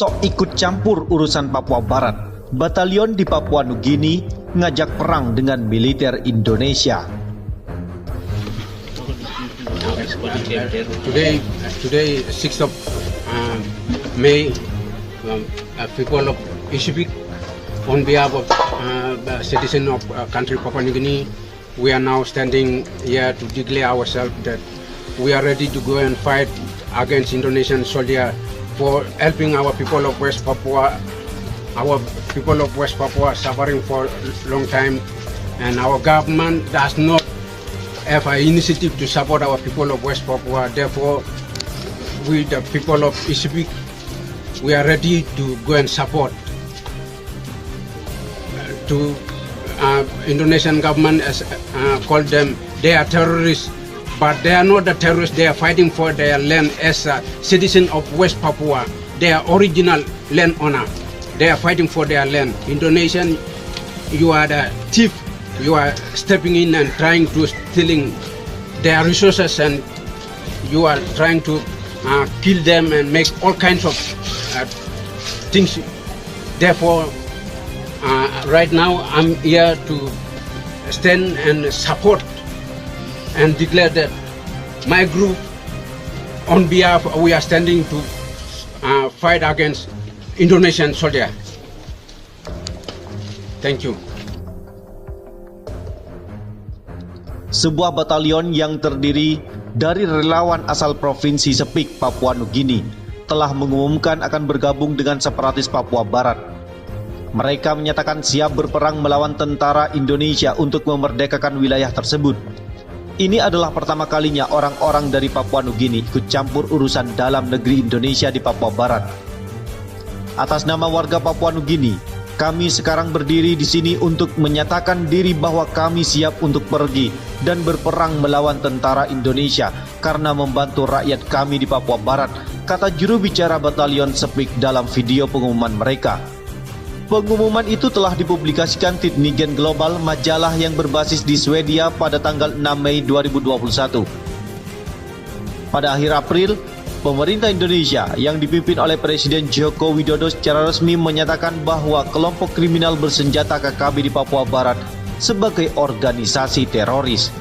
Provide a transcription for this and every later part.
sok ikut campur urusan Papua Barat. Batalion di Papua Nugini ngajak perang dengan militer Indonesia. Today 6th of May, people of Pacific, on behalf of citizen of country Papua New Guinea, we are now standing here to declare ourselves that we are ready to go and fight against Indonesian soldier for helping our people of West Papua. Our people of West Papua suffering for a long time, and our government does not have an initiative to support our people of West Papua. Therefore, we the people of Pacific, we are ready to go and support to Indonesian government as called them. They are terrorists, but they are not the terrorists. They are fighting for their land as a citizen of West Papua. They are original land owner. They are fighting for their land. Indonesian, you are the thief. You are stepping in and trying to stealing their resources, and you are trying to kill them and make all kinds of things. Therefore, right now I'm here to stand and support and declare that my group, on behalf, we are standing to fight against Indonesian soldier. Thank you. Sebuah batalion yang terdiri dari relawan asal Provinsi Sepik, Papua Nugini, telah mengumumkan akan bergabung dengan separatis Papua Barat. Mereka menyatakan siap berperang melawan tentara Indonesia untuk memerdekakan wilayah tersebut. Ini adalah pertama kalinya orang-orang dari Papua Nugini ikut campur urusan dalam negeri Indonesia di Papua Barat. Atas nama warga Papua Nugini, kami sekarang berdiri di sini untuk menyatakan diri bahwa kami siap untuk pergi dan berperang melawan tentara Indonesia karena membantu rakyat kami di Papua Barat, kata juru bicara Batalion Sepik dalam video pengumuman mereka. Pengumuman itu telah dipublikasikan Tidningen Global, majalah yang berbasis di Swedia pada tanggal 6 Mei 2021. Pada akhir April, pemerintah Indonesia yang dipimpin oleh Presiden Joko Widodo secara resmi menyatakan bahwa kelompok kriminal bersenjata KKB di Papua Barat sebagai organisasi teroris.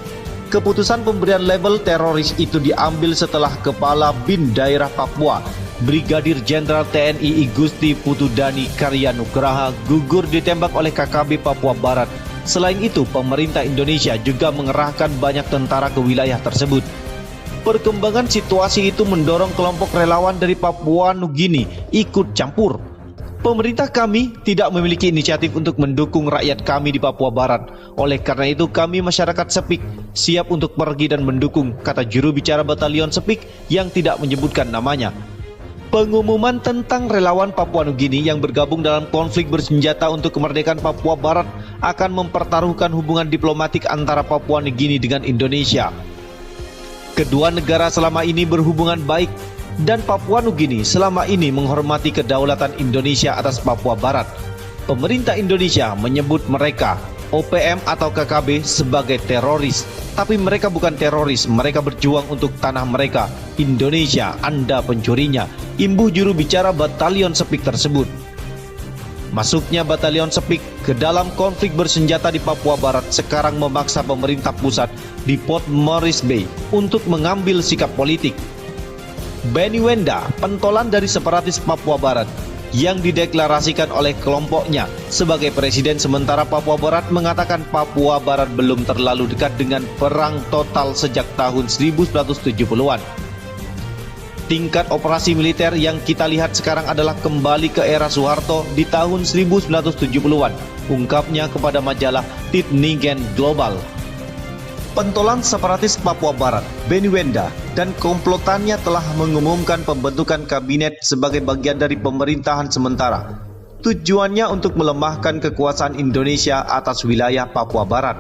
Keputusan pemberian label teroris itu diambil setelah Kepala BIN Daerah Papua, Brigadir Jenderal TNI Igusti Putudani Karyanugraha, gugur ditembak oleh KKB Papua Barat. Selain itu, pemerintah Indonesia juga mengerahkan banyak tentara ke wilayah tersebut. Perkembangan situasi itu mendorong kelompok relawan dari Papua Nugini ikut campur. Pemerintah kami tidak memiliki inisiatif untuk mendukung rakyat kami di Papua Barat. Oleh karena itu, kami masyarakat Sepik siap untuk pergi dan mendukung, kata juru bicara Batalion Sepik yang tidak menyebutkan namanya. Pengumuman tentang relawan Papua Nugini yang bergabung dalam konflik bersenjata untuk kemerdekaan Papua Barat akan mempertaruhkan hubungan diplomatik antara Papua Nugini dengan Indonesia. Kedua negara selama ini berhubungan baik dan Papua Nugini selama ini menghormati kedaulatan Indonesia atas Papua Barat. Pemerintah Indonesia menyebut mereka OPM atau KKB sebagai teroris, tapi mereka bukan teroris, mereka berjuang untuk tanah mereka. Indonesia, Anda pencurinya, imbuh juru bicara Batalion Sepik tersebut. Masuknya Batalion Sepik ke dalam konflik bersenjata di Papua Barat sekarang memaksa pemerintah pusat di Port Moresby Bay untuk mengambil sikap politik. Benny Wenda, pentolan dari separatis Papua Barat yang dideklarasikan oleh kelompoknya sebagai presiden sementara Papua Barat, mengatakan Papua Barat belum terlalu dekat dengan perang total sejak tahun 1970-an. Tingkat operasi militer yang kita lihat sekarang adalah kembali ke era Soeharto di tahun 1970-an, ungkapnya kepada majalah Tidningen Global. Pentolan separatis Papua Barat, Benny Wenda, dan komplotannya telah mengumumkan pembentukan kabinet sebagai bagian dari pemerintahan sementara. Tujuannya untuk melemahkan kekuasaan Indonesia atas wilayah Papua Barat.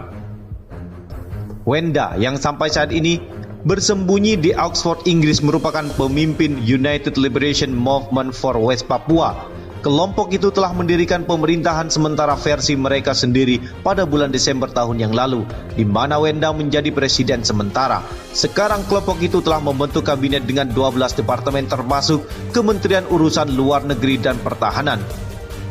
Wenda yang sampai saat ini bersembunyi di Oxford, Inggris, merupakan pemimpin United Liberation Movement for West Papua, Kelompok itu telah mendirikan pemerintahan sementara versi mereka sendiri pada bulan Desember tahun yang lalu, di mana Wenda menjadi presiden sementara. Sekarang kelompok itu telah membentuk kabinet dengan 12 departemen termasuk Kementerian Urusan Luar Negeri dan Pertahanan.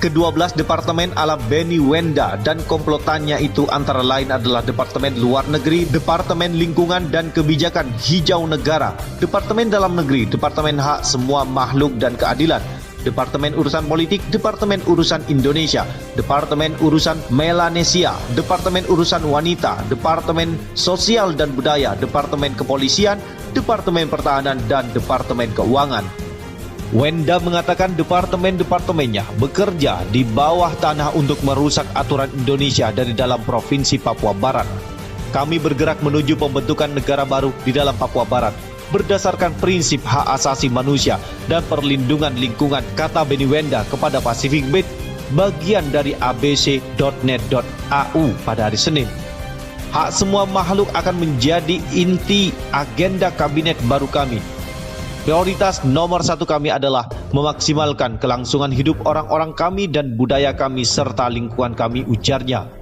Ke-12 departemen ala Benny Wenda dan komplotannya itu antara lain adalah Departemen Luar Negeri, Departemen Lingkungan dan Kebijakan Hijau Negara, Departemen Dalam Negeri, Departemen Hak Semua Makhluk dan Keadilan, Departemen Urusan Politik, Departemen Urusan Indonesia, Departemen Urusan Melanesia, Departemen Urusan Wanita, Departemen Sosial dan Budaya, Departemen Kepolisian, Departemen Pertahanan, dan Departemen Keuangan. Wenda mengatakan departemen-departemennya bekerja di bawah tanah untuk merusak aturan Indonesia dari dalam Provinsi Papua Barat. Kami bergerak menuju pembentukan negara baru di dalam Papua Barat berdasarkan prinsip hak asasi manusia dan perlindungan lingkungan, kata Benny Wenda kepada Pacific Beat, bagian dari abc.net.au pada hari Senin. Hak semua makhluk akan menjadi inti agenda kabinet baru kami. Prioritas nomor 1 kami adalah memaksimalkan kelangsungan hidup orang-orang kami dan budaya kami serta lingkungan kami, ujarnya.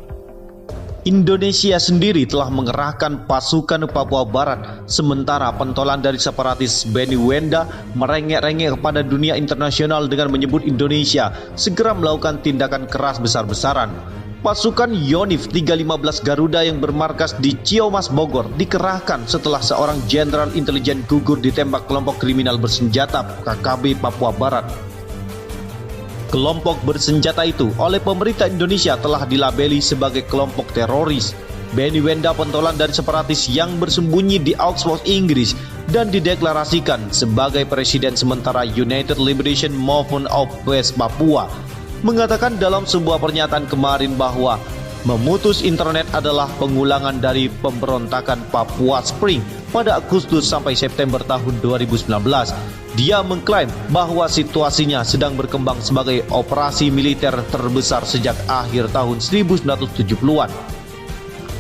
Indonesia sendiri telah mengerahkan pasukan Papua Barat, sementara pentolan dari separatis Benny Wenda merengek-rengek kepada dunia internasional dengan menyebut Indonesia segera melakukan tindakan keras besar-besaran. Pasukan Yonif 315 Garuda yang bermarkas di Ciamas, Bogor dikerahkan setelah seorang jenderal intelijen gugur ditembak kelompok kriminal bersenjata KKB Papua Barat. Kelompok bersenjata itu oleh pemerintah Indonesia telah dilabeli sebagai kelompok teroris. Benny Wenda pentolan dari separatis yang bersembunyi di Oxford, Inggris dan dideklarasikan sebagai presiden sementara United Liberation Movement of West Papua, mengatakan dalam sebuah pernyataan kemarin bahwa memutus internet adalah pengulangan dari pemberontakan Papua Spring pada Agustus sampai September tahun 2019. Dia mengklaim bahwa situasinya sedang berkembang sebagai operasi militer terbesar sejak akhir tahun 1970-an.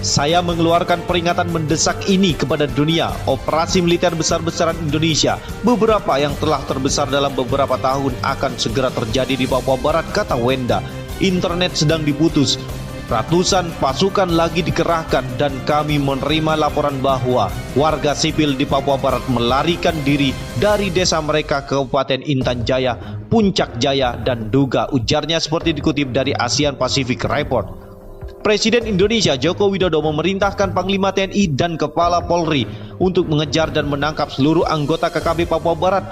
Saya mengeluarkan peringatan mendesak ini kepada dunia. Operasi militer besar-besaran Indonesia, beberapa yang telah terbesar dalam beberapa tahun, akan segera terjadi di Papua Barat, kata Wenda. Internet sedang diputus. Ratusan pasukan lagi dikerahkan dan kami menerima laporan bahwa warga sipil di Papua Barat melarikan diri dari desa mereka ke Kabupaten Intan Jaya, Puncak Jaya, dan Duga, ujarnya seperti dikutip dari ASEAN Pacific Report. Presiden Indonesia Joko Widodo memerintahkan Panglima TNI dan Kepala Polri untuk mengejar dan menangkap seluruh anggota KKB Papua Barat.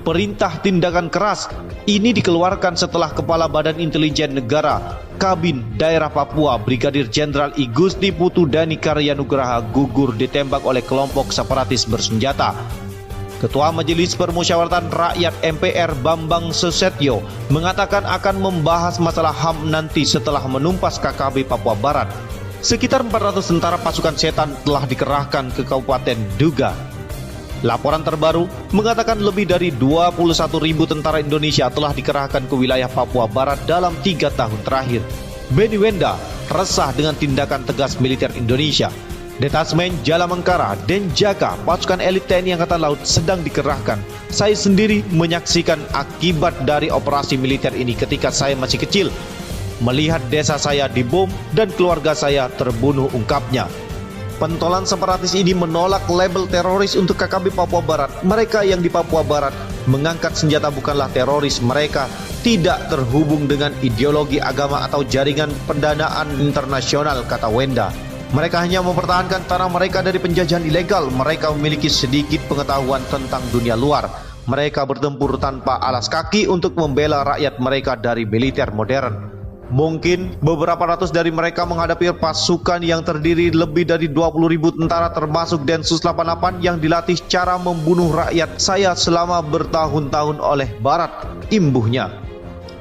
Perintah tindakan keras ini dikeluarkan setelah Kepala Badan Intelijen Negara Kabin Daerah Papua Brigadir Jenderal I Gusti Putu Dani Karyanugraha gugur ditembak oleh kelompok separatis bersenjata. Ketua Majelis Permusyawaratan Rakyat MPR Bambang Susetyo mengatakan akan membahas masalah HAM nanti setelah menumpas KKB Papua Barat. Sekitar 400 tentara pasukan setan telah dikerahkan ke Kabupaten Duga. Laporan terbaru mengatakan lebih dari 21.000 tentara Indonesia telah dikerahkan ke wilayah Papua Barat dalam 3 tahun terakhir. Benny Wenda resah dengan tindakan tegas militer Indonesia. Detasmen Jala Mengkara, Denjaka, pasukan elit TNI Angkatan Laut sedang dikerahkan. Saya sendiri menyaksikan akibat dari operasi militer ini ketika saya masih kecil. Melihat desa saya dibom dan keluarga saya terbunuh, ungkapnya. Pentolan separatis ini menolak label teroris untuk KKB Papua Barat. Mereka yang di Papua Barat mengangkat senjata bukanlah teroris. Mereka tidak terhubung dengan ideologi agama atau jaringan pendanaan internasional, kata Wenda. Mereka hanya mempertahankan tanah mereka dari penjajahan ilegal. Mereka memiliki sedikit pengetahuan tentang dunia luar. Mereka bertempur tanpa alas kaki untuk membela rakyat mereka dari militer modern. Mungkin beberapa ratus dari mereka menghadapi pasukan yang terdiri lebih dari 20.000 tentara termasuk Densus 88 yang dilatih cara membunuh rakyat saya selama bertahun-tahun oleh Barat, imbuhnya.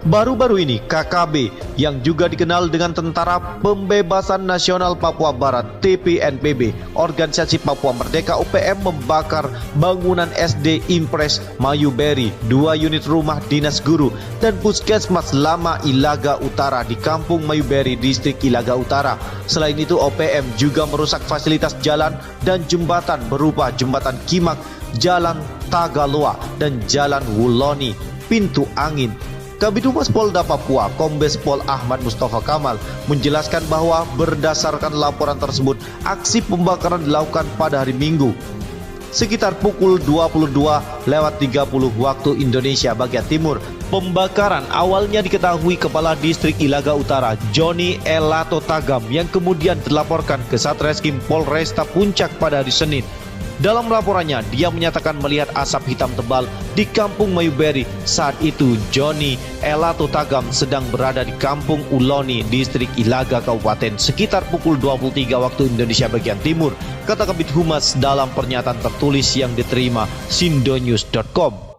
Baru-baru ini KKB yang juga dikenal dengan Tentara Pembebasan Nasional Papua Barat TPNPB, Organisasi Papua Merdeka UPM, membakar bangunan SD Impres Mayuberi, 2 unit rumah dinas guru dan puskesmas lama Ilaga Utara di Kampung Mayuberi, Distrik Ilaga Utara. Selain itu OPM juga merusak fasilitas jalan dan jembatan berupa Jembatan Kimak, Jalan Tagaloa dan Jalan Wuloni, Pintu Angin. Kabid Humas Polda Papua, Kombes Pol Ahmad Mustafa Kamal, menjelaskan bahwa berdasarkan laporan tersebut, aksi pembakaran dilakukan pada hari Minggu sekitar pukul 22:30 waktu Indonesia bagian timur. Pembakaran awalnya diketahui Kepala Distrik Ilaga Utara, Joni Elato Tagam, yang kemudian dilaporkan ke Satreskrim Polresta Puncak pada hari Senin. Dalam laporannya, dia menyatakan melihat asap hitam tebal di Kampung Mayuberi. Saat itu, Joni Elato Tagam sedang berada di Kampung Uloni, Distrik Ilaga Kabupaten, sekitar pukul 23 waktu Indonesia bagian timur, kata Kabid Humas dalam pernyataan tertulis yang diterima sindonews.com.